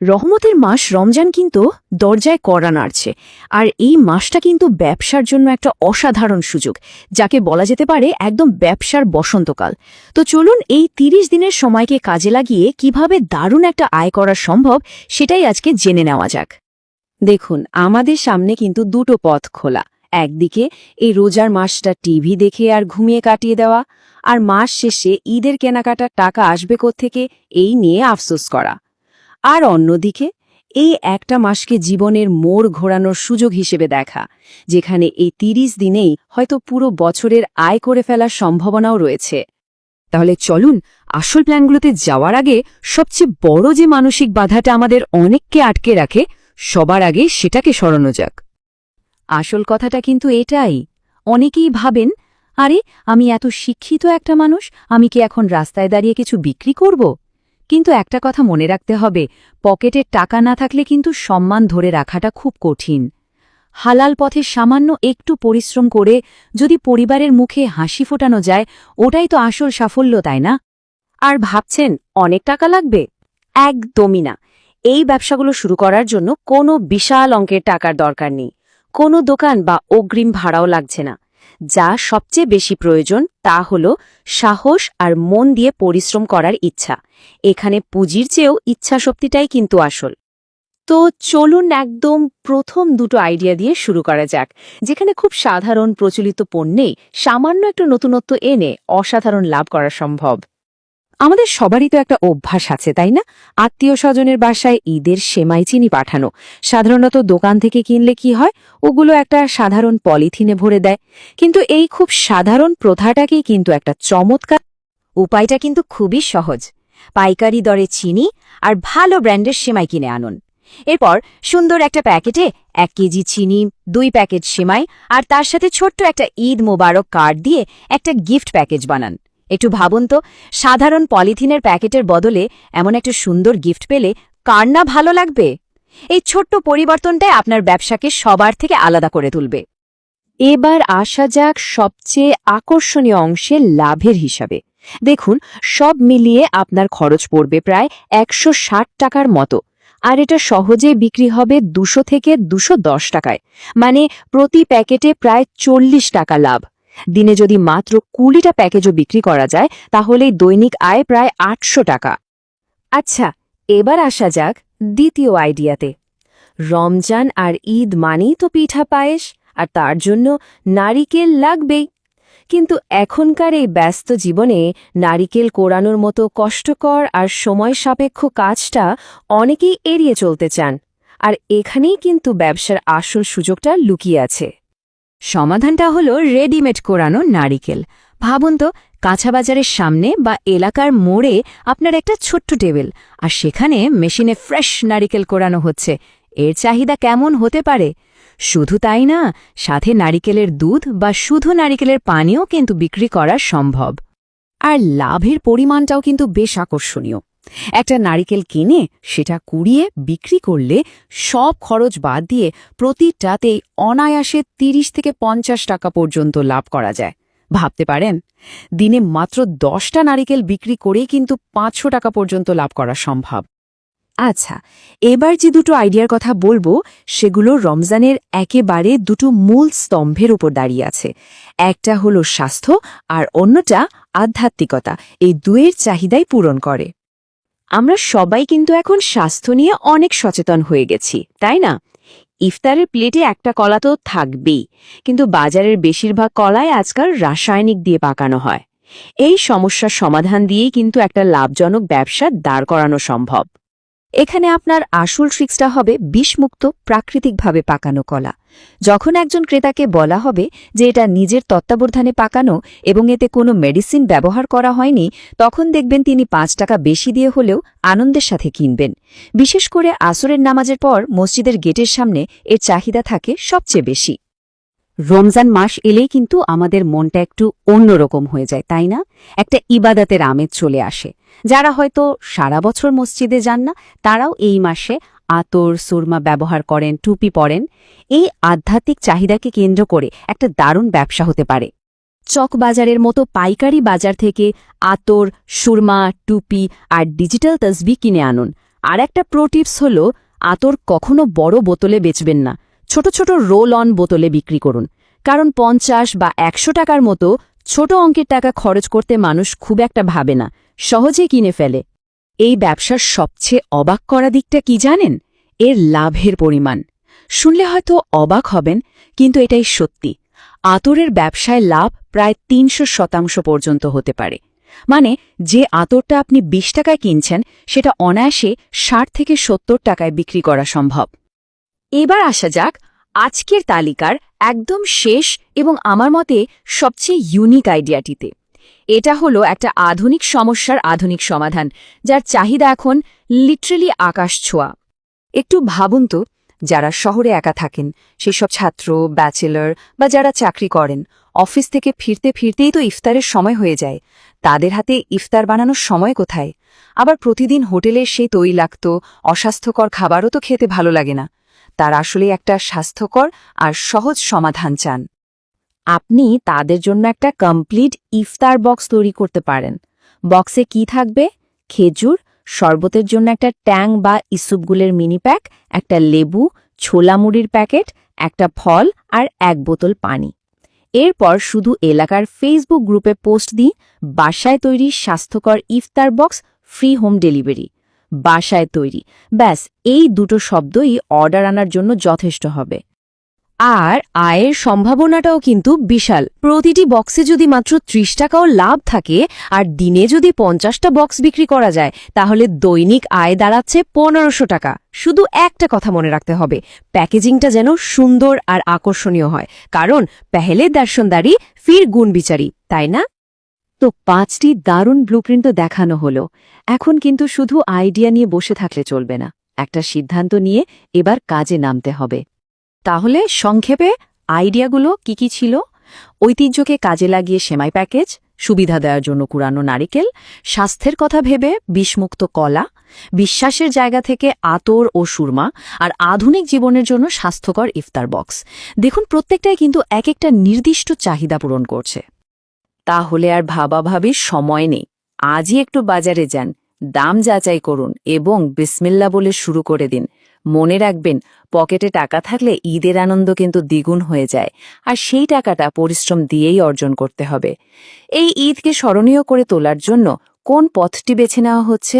রহমতের মাস রমজান কিন্তু দরজায় কড়া নাড়ছে। আর এই মাসটা কিন্তু ব্যবসার জন্য একটা অসাধারণ সুযোগ, যাকে বলা যেতে পারে একদম ব্যবসার বসন্তকাল। তো চলুন এই ৩০ দিনের সময়কে কাজে লাগিয়ে কিভাবে দারুণ একটা আয় করা সম্ভব সেটাই আজকে জেনে নেওয়া যাক। দেখুন, আমাদের সামনে কিন্তু দুটো পথ খোলা। একদিকে এই রোজার মাসটা টিভি দেখে আর ঘুমিয়ে কাটিয়ে দেওয়া, আর মাস শেষে ঈদের কেনাকাটার টাকা আসবে কোত্থেকে এই নিয়ে আফসোস করা। আর অন্যদিকে এই একটা মাসকে জীবনের মোড় ঘোরানোর সুযোগ হিসেবে দেখা, যেখানে এই ৩০ দিনেই হয়তো পুরো বছরের আয় করে ফেলার সম্ভাবনাও রয়েছে। তাহলে চলুন আসল প্ল্যানগুলোতে যাওয়ার আগে সবচেয়ে বড় যে মানসিক বাধাটা আমাদের অনেককে আটকে রাখে, সবার আগে সেটাকে সরানো যাক। আসল কথাটা কিন্তু এটাই, অনেকেই ভাবেন, আরে আমি এত শিক্ষিত একটা মানুষ, আমি কি এখন রাস্তায় দাঁড়িয়ে কিছু বিক্রি করব? কিন্তু একটা কথা মনে রাখতে হবে, পকেটে টাকা না থাকলে কিন্তু সম্মান ধরে রাখাটা খুব কঠিন। হালাল পথে সামান্য একটু পরিশ্রম করে যদি পরিবারের মুখে হাসি ফোটানো যায়, ওটাই তো আসল সাফল্য, তাই না? আর ভাবছেন অনেক টাকা লাগবে? একদমই না। এই ব্যবসাগুলো শুরু করার জন্য কোনো বিশাল অঙ্কের টাকার দরকার নেই, কোনো দোকান বা অগ্রিম ভাড়াও লাগছে না। যা সবচেয়ে বেশি প্রয়োজন তা হল সাহস আর মন দিয়ে পরিশ্রম করার ইচ্ছা। এখানে পুঁজির চেয়েও ইচ্ছাশক্তিটাই কিন্তু আসল। তো চলুন একদম প্রথম দুটো আইডিয়া দিয়ে শুরু করা যাক, যেখানে খুব সাধারণ প্রচলিত পণ্যেই সামান্য একটু নতুনত্ব এনে অসাধারণ লাভ করা সম্ভব। আমাদের সবারই তো একটা অভ্যাস আছে, তাই না? আত্মীয় স্বজনের বাসায় ঈদের সেমাই চিনি পাঠানো। সাধারণত দোকান থেকে কিনলে কি হয়, ওগুলো একটা সাধারণ পলিথিনে ভরে দেয়। কিন্তু এই খুব সাধারণ প্রথাটাকেই কিন্তু একটা চমৎকার। উপায়টা কিন্তু খুবই সহজ। পাইকারি দরে চিনি আর ভালো ব্র্যান্ডের সেমাই কিনে আনুন। এরপর সুন্দর একটা প্যাকেটে ১ কেজি চিনি, ২ প্যাকেট সেমাই আর তার সাথে ছোট্ট একটা ঈদ মোবারক কার্ড দিয়ে একটা গিফট প্যাকেজ বানান। একটু ভাবুন তো, সাধারণ পলিথিনের প্যাকেটের বদলে এমন একটা সুন্দর গিফট পেলে কার না ভালো লাগবে? এই ছোট্ট পরিবর্তনটাই আপনার ব্যবসাকে সবার থেকে আলাদা করে তুলবে। এবার আসা যাক সবচেয়ে আকর্ষণীয় অংশে, লাভের হিসাবে। দেখুন, সব মিলিয়ে আপনার খরচ পড়বে প্রায় ১৬০ টাকার মতো। আর এটা সহজেই বিক্রি হবে ২০০ থেকে ২১০ টাকায়, মানে প্রতি প্যাকেটে প্রায় ৪০ টাকা লাভ। দিনে যদি মাত্র ২০টা প্যাকেজও বিক্রি করা যায়, তাহলেই দৈনিক আয় প্রায় ৮০০ টাকা। আচ্ছা, এবার আসা যাক দ্বিতীয় আইডিয়াতে। রমজান আর ঈদ মানেই তো পিঠা পায়েস, আর তার জন্য নারিকেল লাগবেই। কিন্তু এখনকার এই ব্যস্ত জীবনে নারিকেল কোড়ানোর মতো কষ্টকর আর সময় সাপেক্ষ কাজটা অনেকেই এড়িয়ে চলতে চান। আর এখানেই কিন্তু ব্যবসার আসল সুযোগটা লুকিয়ে আছে। সমাধানটা হলো রেডিমেড কোরানো নারিকেল। ভাবুন তো, কাঁচা বাজারের সামনে বা এলাকার মোড়ে আপনার একটা ছোট্ট টেবিল, আর সেখানে মেশিনে ফ্রেশ নারিকেল কোরানো হচ্ছে। এর চাহিদা কেমন হতে পারে? শুধু তাই না, সাথে নারিকেলের দুধ বা শুধু নারিকেলের পানিও কিন্তু বিক্রি করা সম্ভব। আর লাভের পরিমাণটাও কিন্তু বেশ আকর্ষণীয়। একটা নারিকেল কিনে সেটা কুড়িয়ে বিক্রি করলে সব খরচ বাদ দিয়ে প্রতিটাতেই অনায়াসে ৩০ থেকে ৫০ টাকা পর্যন্ত লাভ করা যায়। ভাবতে পারেন, দিনে মাত্র ১০টা নারিকেল বিক্রি করেই কিন্তু ৫০০ টাকা পর্যন্ত লাভ করা সম্ভব। আচ্ছা, এবার যে দুটো আইডিয়ার কথা বলবো, সেগুলো রমজানের একেবারে দুটো মূল স্তম্ভের উপর দাঁড়িয়ে আছে। একটা হলো স্বাস্থ্য আর অন্যটা আধ্যাত্মিকতা। এই দুয়ের চাহিদাই পূরণ করে। আমরা সবাই কিন্তু এখন স্বাস্থ্য নিয়ে অনেক সচেতন হয়ে গেছি, তাই না? ইফতারের প্লেটে একটা কলা তো থাকবেই, কিন্তু বাজারের বেশিরভাগ কলাই আজকাল রাসায়নিক দিয়ে পাকানো হয়। এই সমস্যার সমাধান দিয়েই কিন্তু একটা লাভজনক ব্যবসা দাঁড় করানো সম্ভব। এখানে আপনার আসল ট্রিক্সটা হবে বিষমুক্ত প্রাকৃতিকভাবে পাকানো কলা। যখন একজন ক্রেতাকে বলা হবে যে এটা নিজের তত্ত্বাবধানে পাকানো এবং এতে কোনো মেডিসিন ব্যবহার করা হয়নি, তখন দেখবেন তিনি ৫ টাকা বেশি দিয়ে হলেও আনন্দের সাথে কিনবেন। বিশেষ করে আসরের নামাজের পর মসজিদের গেটের সামনে এর চাহিদা থাকে সবচেয়ে বেশি। রমজান মাস এলেই কিন্তু আমাদের মনটা একটু অন্যরকম হয়ে যায়, তাই না? একটা ইবাদতের আমেজ চলে আসে। যারা হয়তো সারা বছর মসজিদে যান না, তারাও এই মাসে আতর, সুরমা ব্যবহার করেন, টুপি পরেন। এই আধ্যাত্মিক চাহিদাকে কেন্দ্র করে একটা দারুণ ব্যবসা হতে পারে। চক বাজারের মতো পাইকারি বাজার থেকে আতর, সুরমা, টুপি আর ডিজিটাল তসবিহ কিনে আনুন। আর একটা প্রো টিপস হল, আতর কখনো বড় বোতলে বেচবেন না, ছোট ছোট রোল অন বোতলে বিক্রি করুন। কারণ 50 বা 100 টাকার মতো ছোট অঙ্কের টাকা খরচ করতে মানুষ খুব একটা ভাবে না, সহজেই কিনে ফেলে। এই ব্যবসার সবচেয়ে অবাক করা দিকটা কি জানেন? এর লাভের পরিমাণ শুনলে হয়তো অবাক হবেন, কিন্তু এটাই সত্যি। আতরের ব্যবসায় লাভ প্রায় 300% পর্যন্ত হতে পারে। মানে যে আতরটা আপনি 20 টাকায় কিনছেন, সেটা অনায়াসে 60 থেকে 70 টাকায় বিক্রি করা সম্ভব। এবার আসা যাক আজকের তালিকার একদম শেষ এবং আমার মতে সবচেয়ে ইউনিক আইডিয়াটিতে। এটা হলো একটা আধুনিক সমস্যার আধুনিক সমাধান, যার চাহিদা এখন লিটারালি আকাশ ছোঁয়া। একটু ভাবুন তো, যারা শহরে একা থাকেন, সেসব ছাত্র, ব্যাচেলর বা যারা চাকরি করেন, অফিস থেকে ফিরতে ফিরতেই তো ইফতারের সময় হয়ে যায়। তাদের হাতে ইফতার বানানোর সময় কোথায়? আবার প্রতিদিন হোটেলের সেই তৈলাক্ত অস্বাস্থ্যকর খাবারও তো খেতে ভালো লাগে না। তারা আসলে একটা স্বাস্থ্যকর আর সহজ সমাধান চান। আপনি তাদের জন্য একটা কমপ্লিট ইফতার বক্স তৈরি করতে পারেন। বক্সে কি থাকবে? খেজুর, শরবতের জন্য একটা ট্যাং বা ইসুপগুলের মিনি প্যাক, একটা লেবু, ছোলা মুড়ির প্যাকেট, একটা ফল আর 1 বোতল পানি। এরপর শুধু এলাকার ফেসবুক গ্রুপে পোস্ট দিন, বাসায় তৈরি স্বাস্থ্যকর ইফতার বক্স, ফ্রি হোম ডেলিভারি। বাসায় তৈরি, ব্যাস এই দুটো শব্দই অর্ডার আনার জন্য যথেষ্ট হবে। আর আয়ের সম্ভাবনাটাও কিন্তু বিশাল। প্রতিটি বক্সে যদি মাত্র 30 টাকাও লাভ থাকে আর দিনে যদি 50টা বক্স বিক্রি করা যায়, তাহলে দৈনিক আয় দাঁড়াচ্ছে 1500 টাকা। শুধু একটা কথা মনে রাখতে হবে, প্যাকেজিংটা যেন সুন্দর আর আকর্ষণীয় হয়, কারণ পেহেলে দর্শনদারি ফির গুণ বিচারি, তাই না? তো 5টি দারুণ ব্লুপ্রিন্ট তো দেখানো হলো। এখন কিন্তু শুধু আইডিয়া নিয়ে বসে থাকলে চলবে না, একটা সিদ্ধান্ত নিয়ে এবার কাজে নামতে হবে। তাহলে সংক্ষেপে আইডিয়াগুলো কি কি ছিল? ঐতিহ্যকে কাজে লাগিয়ে সেমাই প্যাকেজ, সুবিধা দেওয়ার জন্য কুড়ানো নারিকেল, স্বাস্থ্যের কথা ভেবে বিষমুক্ত কলা, বিশ্বাসের জায়গা থেকে আতর ও সুরমা, আর আধুনিক জীবনের জন্য স্বাস্থ্যকর ইফতার বক্স। দেখুন, প্রত্যেকটাই কিন্তু এক একটা নির্দিষ্ট চাহিদা পূরণ করছে। তাহলে আর ভাবাভাবির সময় নেই, আজই একটু বাজারে যান, দাম যাচাই করুন এবং বিসমিল্লা বলে শুরু করে দিন। মনে রাখবেন, পকেটে টাকা থাকলে ঈদের আনন্দ কিন্তু দ্বিগুণ হয়ে যায়, আর সেই টাকাটা পরিশ্রম দিয়েই অর্জন করতে হবে। এই ঈদকে স্মরণীয় করে তোলার জন্য কোন পথটি বেছে নেওয়া হচ্ছে?